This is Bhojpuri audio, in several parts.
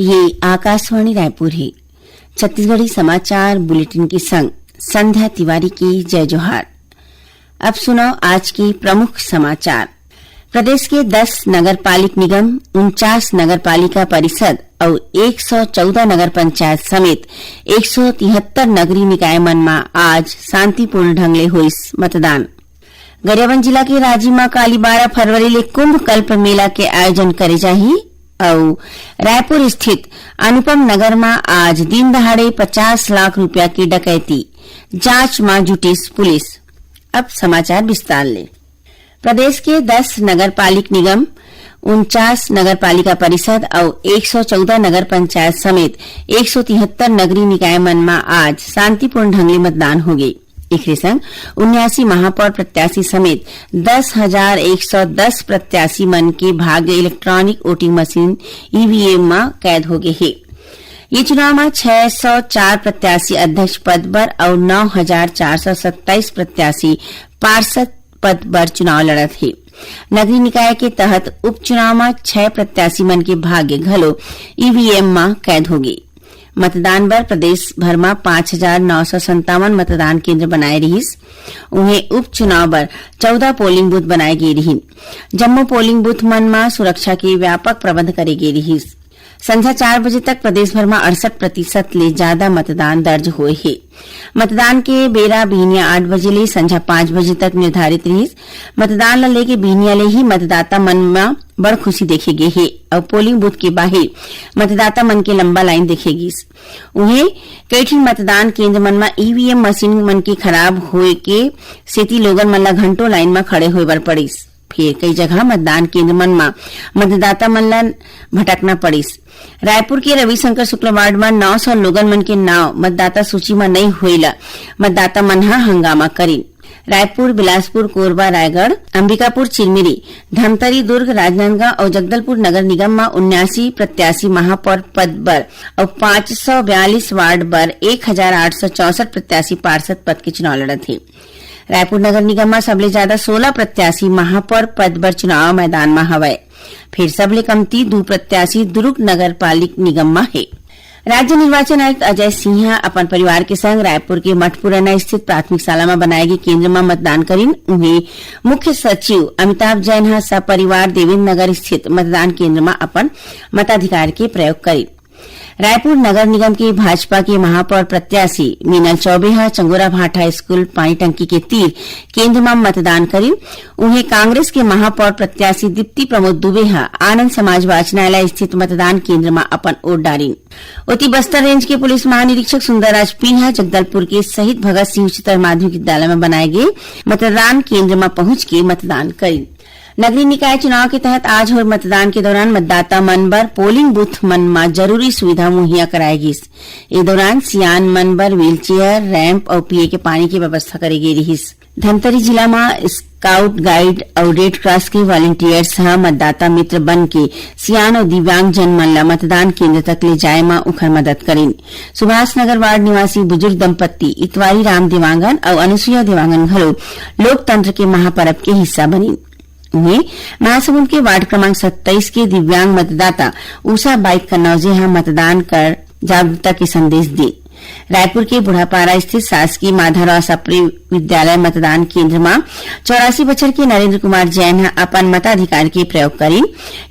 ये आकाशवाणी रायपुर है। छत्तीसगढ़ी समाचार बुलेटिन के संग संध्या तिवारी की जय जोहार। अब सुनो आज की प्रमुख समाचार। प्रदेश के 10 नगर पालिक निगम, 49 नगर पालिका परिषद और 114 नगर पंचायत समेत 173 नगरीय निकाय मन में आज शांतिपूर्ण ढंग ले होइस मतदान। गरियाबंद जिला के राजी में काली 12 फरवरी ले कुंभ कल्प मेला के आयोजन करे जाही और रायपुर स्थित अनुपम नगर में आज दिन दहाड़े 50 लाख रुपया की डकैती, जांच में जुटिस पुलिस। अब समाचार विस्तार ले। प्रदेश के 10 नगर पालिक निगम, 49 नगर पालिका परिषद और 114 नगर पंचायत समेत 173 नगरीय निकाय मन में आज शांतिपूर्ण ढंग ले मतदान हो गई। एक संग 79 महापौर प्रत्याशी समेत 10,110 प्रत्याशी मन के भाग्य इलेक्ट्रॉनिक वोटिंग मशीन ईवीएम में कैद हो गए है। ये चुनाव में 604 प्रत्याशी अध्यक्ष पद पर और 9,427 प्रत्याशी पार्षद पद पर चुनाव लड़त है। नगरीय निकाय के तहत उपचुनाव में 6 प्रत्याशी मन के भाग्य घलो ईवीएम में कैद हो गई। मतदान बर प्रदेश भर में 5,957 मतदान केंद्र बनाए रहीस। उन्हें उपचुनाव बर 14 पोलिंग बूथ बनाए गए रही। जम्मू पोलिंग बूथ मन में सुरक्षा के व्यापक प्रबंध करे गए रहीस। संध्या 4 बजे तक प्रदेश भर में 68% ले ज्यादा मतदान दर्ज हुए है। मतदान के बेरा बिहनिया 8 बजे ले संध्या 5 बजे तक निर्धारित रही। मतदान ल लेके बिहनिया ले ही मतदाता मन में बड़ खुशी देखे गए है और पोलिंग बूथ के बाहर मतदाता मन के लंबा लाइन देखेगी। उन्हें कई मतदान केंद्र मन में ईवीएम मशीन मन के खराब होए के सेती लोगन मन ला घंटों लाइन में खड़े होए बर पड़िस। फिर कई जगह मतदान केंद्र मन में मतदाता मन ला भटकना पड़िस। रायपुर के रविशंकर शुक्ल वार्ड में 900 लोगन मन के नाव मतदाता सूची में नहीं होइला। मतदाता मन हंगामा करीन। रायपुर, बिलासपुर, कोरबा, रायगढ़, अंबिकापुर, चिरमिरी, धमतरी, दुर्ग, राजनांदगांव और जगदलपुर नगर निगम में 79 प्रत्याशी महापौर पद पर और 542 वार्ड पर 1,864 प्रत्याशी पार्षद पद के चुनाव लड़त है। रायपुर नगर निगम में सबले ज्यादा 16 प्रत्याशी महापौर पद पर चुनाव मैदान में हवय। फिर सबले कमती 2 प्रत्याशी दुर्ग नगर पालिक निगम में है। राज्य निर्वाचन आयुक्त अजय सिंह अपन परिवार के संग रायपुर के मठपुराना स्थित प्राथमिक शाला में बनाए गए केंद्र में मतदान करीन। उन्हें मुख्य सचिव अमिताभ जैन सपरिवार देवेंद्र नगर स्थित मतदान केंद्र में अपन मताधिकार के प्रयोग करीन। रायपुर नगर निगम के भाजपा के महापौर प्रत्याशी मीनल चौबे चंगोरा भाटा स्कूल पानी टंकी के तीर केंद्र में मतदान करीन। उन्हें कांग्रेस के महापौर प्रत्याशी दीप्ति प्रमोद दुबे आनंद समाज वाचनालय स्थित मतदान केंद्र में अपन वोट डालीन। ओती बस्तर रेंज के पुलिस महानिरीक्षक सुंदरराज पिन्हा जगदलपुर के शहीद भगत सिंह उच्चतर माध्यमिक विद्यालय में बनाए गए मतदान केंद्र में पहुंच के मतदान करीन। नगरीय निकाय चुनाव के तहत आज हुए मतदान के दौरान मतदाता मन बर पोलिंग बूथ मन में जरूरी सुविधा मुहैया कराएगी। इस दौरान सियान मन बर व्हीलचेयर, रैंप और पिए के पानी की व्यवस्था करी गई रही। धमतरी जिला में स्काउट गाइड और रेड क्रॉस के वॉलंटियर्स मतदाता मित्र बन के सियान और दिव्यांग जन मन ला मतदान केंद्र तक ले जाए में उखर मदद करें। सुभाष नगर वार्ड निवासी बुजुर्ग दंपत्ति इतवारी राम देवांगन और अनुसुईया देवांगन घलो लोकतंत्र के महापर्व के हिस्सा बनी। उन्हें महासमुंद के वार्ड क्रमांक 27 के दिव्यांग मतदाता उषा बाइक कन्नौजे मतदान कर जागरूकता के संदेश दी। रायपुर के बुढ़ापारा स्थित शासकीय माधवराव सप्रे विद्यालय मतदान केंद्र में 84 बछर के नरेंद्र कुमार जैन अपन मताधिकार के प्रयोग करी।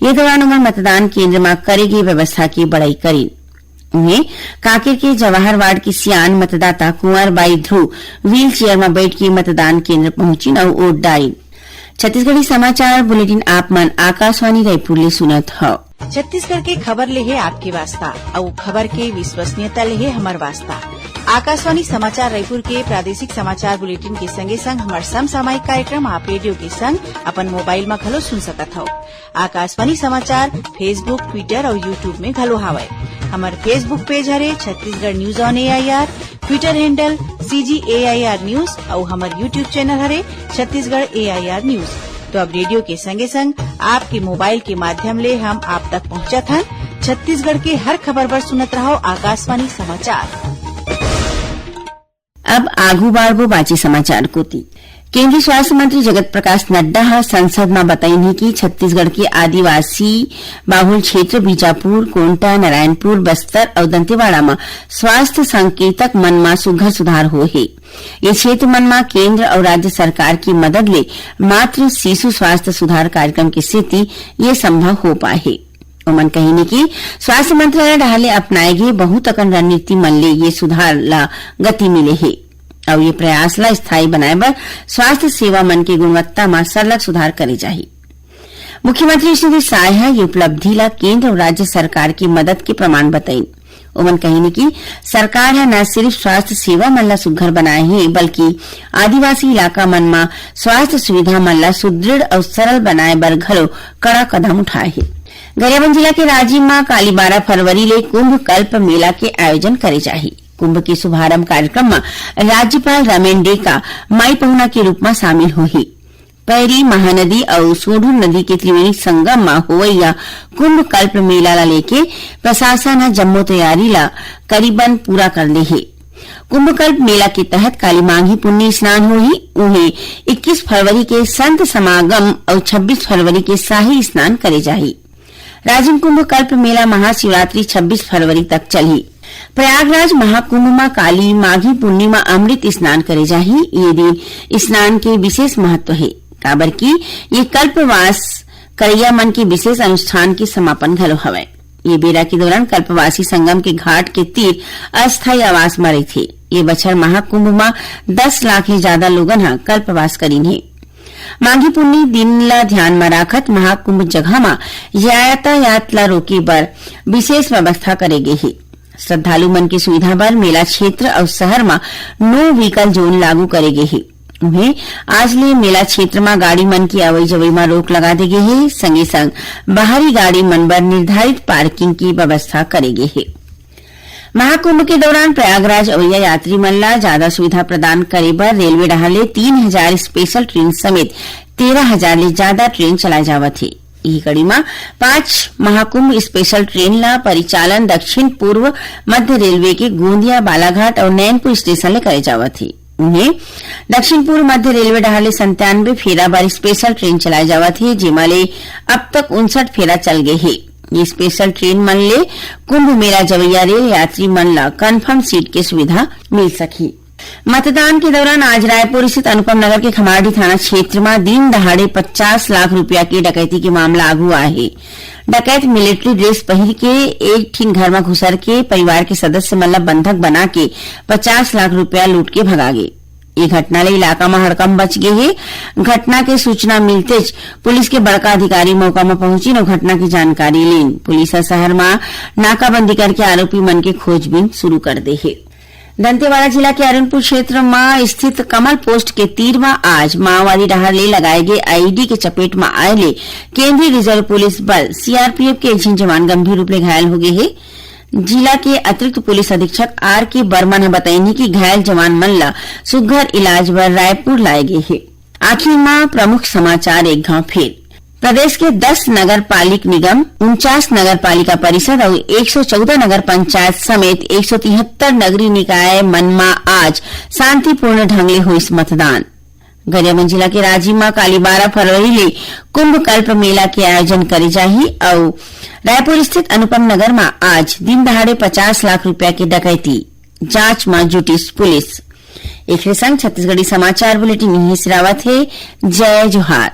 ये दौरान उन्होंने मतदान केंद्र में करे गई व्यवस्था की बड़ाई करी। उन्हें कांकेर के जवाहर वार्ड की सियान मतदाता कुंवर बाई ध्रुव व्हील चेयर में बैठ के मतदान केंद्र पहुंची और वोट डाली। छत्तीसगढ़ी समाचार बुलेटिन आप मन आकाशवाणी रायपुर ले सुनत हो। छत्तीसगढ़ के खबर ले है आपके वास्ता और खबर के विश्वसनीयता ले है हमार वास्ता। आकाशवाणी समाचार रायपुर के प्रादेशिक समाचार बुलेटिन के संगे संग हमार समसामयिक कार्यक्रम आप रेडियो के संग अपन मोबाइल में घलो सुन सकत हो। आकाशवाणी समाचार फेसबुक, ट्विटर और यूट्यूब में घलो हावय। हमार फेसबुक पेज हरे Chhattisgarh news on AIR, Twitter handle CGAIR news और हमार यूट्यूब चैनल हरे छत्तीसगढ़ AIR न्यूज। तो अब रेडियो के संगे संग आपके मोबाइल के माध्यम ले हम आप तक पहुंचत हन। छत्तीसगढ़ के हर खबर पर सुनत रहो आकाशवाणी समाचार। अब आगू बाढ़बो बाची समाचार कोती। केंद्रीय स्वास्थ्य मंत्री जगत प्रकाश नड्डा संसद में बताई कि छत्तीसगढ़ के आदिवासी बाहुल क्षेत्र बीजापुर, कोंटा, नारायणपुर, बस्तर और दंतेवाड़ा में स्वास्थ्य संकेतक मन में सुघर सुधार हो है। ये क्षेत्र मन में केंद्र और राज्य सरकार की मदद ले मातृ शिशु स्वास्थ्य सुधार कार्यक्रम की स्थिति ये संभव हो पाए है। उमन कही कि स्वास्थ्य मंत्रालय ढाले अपनाए गए बहुत अकन रणनीति मन ले ये सुधार ला गति मिले है और ये प्रयास ला स्थायी बनाए बर स्वास्थ्य सेवा मन की गुणवत्ता में सरलग सुधार करे जाही। मुख्यमंत्री श्री शाह ये उपलब्धि ला केंद्र और राज्य सरकार की मदद के प्रमाण बताई। उमन कही कि सरकार है न सिर्फ स्वास्थ्य सेवा मन ला सुघर बनाए है बल्कि आदिवासी इलाका मन में स्वास्थ्य सुविधा मन ला सुदृढ़ और सरल बनाए बर घलो कड़ा कदम उठाए है। गरियाबंद जिला के राजिम में काली 12 फरवरी ले कुंभ कल्प मेला के आयोजन करे जाही। कुंभ के शुभारंभ कार्यक्रम में राज्यपाल रमेन डेका माई पहुना के रूप में शामिल होही। पैरी महानदी और सोढूर नदी के त्रिवेणी संगम में होवैया कुंभ कल्प मेला ला लेके प्रशासन जम्मो तैयारी ला करीबन पूरा कर ले है। कुंभ कल्प मेला के तहत काली मांघी पुण्य स्नान होही। उन्हें 21 फरवरी के संत समागम और 26 फरवरी के शाही स्नान करे जाही। राजिम कुंभ कल्प मेला महाशिवरात्रि 26 फरवरी तक चली। प्रयागराज महाकुंभ में काली माघी पूर्णिमा अमृत स्नान करे जाही। ये दिन स्नान के विशेष महत्व है काबर की ये कल्पवास करैया मन के विशेष अनुष्ठान के समापन घलो हवय। ये बेरा के दौरान कल्पवासी संगम के घाट के तीर अस्थायी आवास में रहे थे। ये बछर महाकुंभ में 10 लाख से ज्यादा लोगन हा कल्पवास करीन है। माघी पुन्नी दिन ला ध्यान में राखत महाकुंभ जगह में यातायात ला रोके बर विशेष व्यवस्था करे गई है। श्रद्धालु मन की सुविधा बर मेला क्षेत्र और शहर में नो व्हीकल जोन लागू करे गए है। उन्हें आज ले मेला क्षेत्र में गाड़ी मन की आवई जवई में रोक लगा दी गई है। संगे संग बाहरी गाड़ी मन बर निर्धारित पार्किंग की व्यवस्था करे गई है। महाकुंभ के दौरान प्रयागराज अवैया यात्री मन ला ज्यादा सुविधा प्रदान करे बर रेलवे ढाले 3000 स्पेशल ट्रेन समेत 13,000 ले ज्यादा ट्रेन चलाए जावत है। यही कड़ी में 5 महाकुंभ स्पेशल ट्रेन ला परिचालन दक्षिण पूर्व मध्य रेलवे के गोंदिया, बालाघाट और नैनपुर स्टेशन ले करे जावत है। उन्हें दक्षिण पूर्व मध्य रेलवे ढाले 97 फेरा बार स्पेशल ट्रेन चलाए जावत है जेमा ले अब तक 59 फेरा चल गए है। ये स्पेशल ट्रेन मन ले कुंभ मेला जवैया रेल यात्री मन ला कन्फर्म सीट की सुविधा मिल सकी। मतदान के दौरान आज रायपुर स्थित अनुपम नगर के खमाड़ी थाना क्षेत्र में दिन दहाड़े 50 लाख रुपया की डकैती के मामला आगू आए है। डकैत मिलिट्री ड्रेस पहन के एक ठीन घर में घुसर के परिवार के सदस्य मन ला बंधक बना के 50 लाख रुपया लूट के भगा गए। ये घटना ले इलाका में हड़कंप बच गए है। घटना के सूचना मिलते पुलिस के बड़का अधिकारी मौका में पहुंची और घटना की जानकारी लीन। पुलिस शहर में नाकाबंदी करके आरोपी मन के खोजबीन शुरू कर दे है। दंतेवाड़ा जिला के अरुणपुर क्षेत्र में स्थित कमल पोस्ट के तीर में आज माओवादी डहार ले लगाए गए आईईडी के चपेट में आए ले केंद्रीय रिजर्व पुलिस बल सीआरपीएफ के एक जवान गंभीर रूप ले घायल हो गए है। जिला के अतिरिक्त पुलिस अधीक्षक आर के बर्मन ने बताई कि घायल जवान मन ला सुघर इलाज बर रायपुर लाए गए है। आखिर में प्रमुख समाचार एक गांव फिर। प्रदेश के 10 नगर पालिक निगम, 49 नगर पालिका परिषद और 114 नगर पंचायत समेत 173 नगरीय निकाय मन में आज शांतिपूर्ण ढंग ले हुई मतदान। गरियाबंद जिला के राजिम में काली 12 फरवरी ले कुंभ कल्प मेला के आयोजन करे जाही और रायपुर स्थित अनुपम नगर में आज दिन दहाड़े 50 लाख रुपया की डकैती जांच में जुटी पुलिस। एक संग छत्तीसगढ़ी समाचार बुलेटिन यहीं सिरावत है। जय जोहार।